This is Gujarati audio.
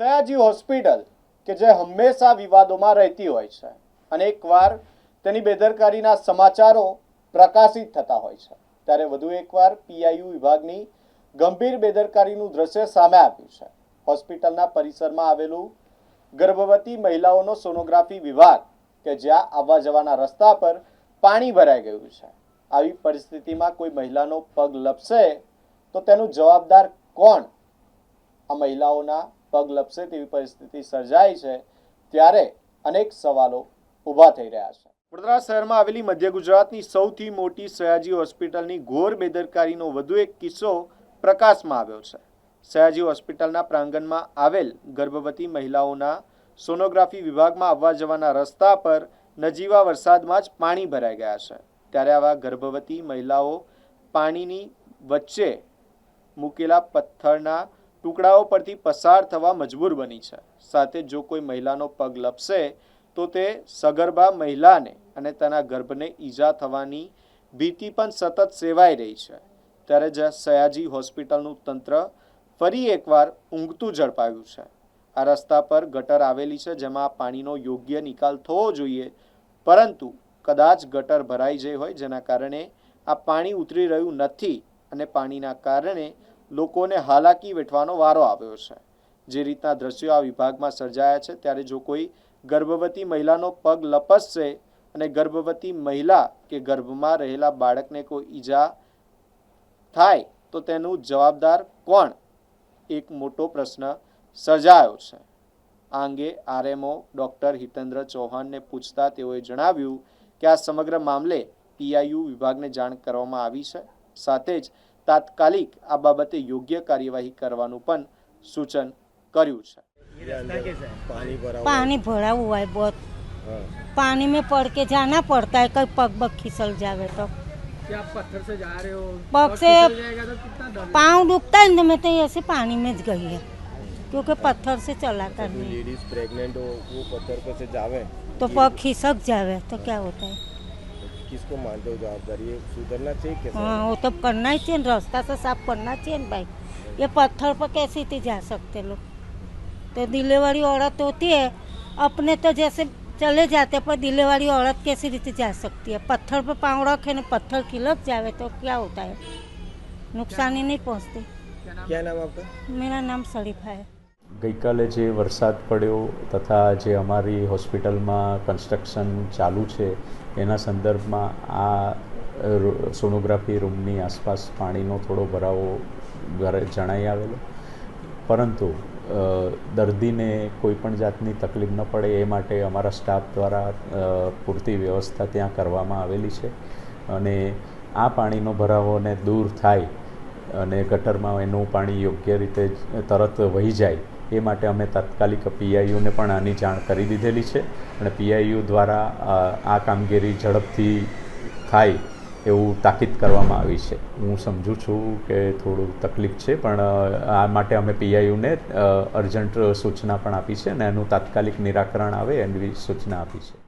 સયાજી હોસ્પિટલ કે જે હંમેશા વિવાદોમાં રહેતી હોય છે અને એકવાર તેની બેદરકારીના સમાચારો પ્રકાશિત થતા હોય છે ત્યારે વધુ એકવાર પીઆઈયુ વિભાગની ગંભીર બેદરકારીનું દ્રશ્ય સામે આવ્યું છે। હોસ્પિટલના પરિસરમાં આવેલું ગર્ભવતી મહિલાઓનો સોનોગ્રાફી વિભાગ કે જ્યાં આવવા જવાના રસ્તા પર પાણી ભરાઈ ગયું છે। આવી પરિસ્થિતિમાં કોઈ મહિલાનો પગ લપસે તો તેનું જવાબદાર કોણ? આ મહિલાઓના પગ લપસે તેવી પરિસ્થિતિ સર્જાઈ છે ત્યારે અનેક સવાલો ઊભા થઈ રહ્યા છે। વડોદરા શહેરમાં આવેલી મધ્ય ગુજરાતની સૌથી મોટી સયાજી હોસ્પિટલની ઘોર બેદરકારીનો વધુ એક કિસ્સો પ્રકાશમાં આવ્યો છે। સયાજી હોસ્પિટલના પ્રાંગણમાં આવેલ ગર્ભવતી મહિલાઓના સોનોગ્રાફી વિભાગમાં આવવા જવાના રસ્તા પર નજીવા વરસાદમાં જ પાણી ભરાઈ ગયા છે ત્યારે આવા ગર્ભવતી મહિલાઓ પાણીની વચ્ચે મૂકેલા પથ્થરના ટુકડાઓ પરથી પસાર થવા મજબૂર બની છે। સાથે જો કોઈ મહિલાનો પગ લપસે તો તે સગર્ભા મહિલાને અને તેના ગર્ભને ઈજા થવાની ભીતિ પણ સતત સેવાઈ રહી છે ત્યારે જ સયાજી હોસ્પિટલનું તંત્ર ફરી એકવાર ઊંઘતું ઝડપાયું છે। આ રસ્તા પર ગટર આવેલી છે જેમાં પાણીનો યોગ્ય નિકાલ થવો જોઈએ પરંતુ કદાચ ગટર ભરાઈ ગઈ હોય જેના કારણે આ પાણી ઉતરી રહ્યું નથી અને પાણીના કારણે લોકોને હાલાકી વેઠવાનો વારો આવ્યો છે। જે રીતના દ્રશ્યો આ વિભાગમાં સર્જાયા છે ત્યારે જો કોઈ ગર્ભવતી મહિલાનો પગ લપસશે અને ગર્ભવતી મહિલા કે ગર્ભમાં રહેલા બાળકને કોઈ ઈજા થાય તો તેનું જવાબદાર કોણ? એક મોટો પ્રશ્ન સર્જાયો છે। આ અંગે આરએમઓ ડૉક્ટર હિતેન્દ્ર ચૌહાણને પૂછતા તેઓએ જણાવ્યું કે આ સમગ્ર મામલે પીઆઈયુ વિભાગને જાણ કરવામાં આવી છે સાથે જ તાત્કાલિક આ બાબતે યોગ્ય કાર્યવાહી કરવાનું પણ સૂચન કર્યું છે। पानी भरा हुआ है बहुत, पानी में पड़ के जाना पड़ता है, कहीं पग बग फिसल जावे तो। क्या आप पत्थर से जा रहे हो? पग से जाएगा तो कितना डर? पाँव डूबता है तो मैं तो ऐसे पानी में ज गई है क्योंकि पत्थर से चला करने लेडीज प्रेग्नेंट हो वो पत्थर पे से जावे तो पग खिसक जावे तो क्या होता है? किसको मानते हो जवाबदारी? ये सुधरना चाहिए कैसे? हाँ वो तो करना ही चाहिए, रास्ता से साफ करना चाहिए ना भाई। ये पत्थर पर कैसे थी जा सकते लोग? तो डिलीवरी औरत होती है अपने तो जैसे चले जाते पर डिलीवरी औरत कैसी रीति जा सकती है? पत्थर पर पाँव रखे ना पत्थर खिलक जावे तो क्या होता है? नुकसानी नहीं पहुँचती। क्या नाम आपका? मेरा नाम शरीफा है। ગઈકાલે જે વરસાદ પડ્યો તથા જે અમારી હોસ્પિટલમાં કન્સ્ટ્રક્શન ચાલુ છે એના સંદર્ભમાં આ સોનોગ્રાફી રૂમની આસપાસ પાણીનો થોડો ભરાવો જણાઈ આવેલો પરંતુ દર્દીને કોઈપણ જાતની તકલીફ ન પડે એ માટે અમારા સ્ટાફ દ્વારા પૂરતી વ્યવસ્થા ત્યાં કરવામાં આવેલી છે અને આ પાણીનો ભરાવોને દૂર થાય અને ગટરમાં એનું પાણી યોગ્ય રીતે તરત વહી જાય એ માટે અમે તાત્કાલિક પીઆઈયુને પણ આની જાણ કરી દીધેલી છે અને પીઆઈયુ દ્વારા આ કામગીરી ઝડપથી થાય એવું તાકીદ કરવામાં આવી છે। હું સમજું છું કે થોડું તકલીફ છે પણ આ માટે અમે પીઆઈયુને અર્જન્ટ સૂચના પણ આપી છે અને એનું તાત્કાલિક નિરાકરણ આવે એની સૂચના આપી છે।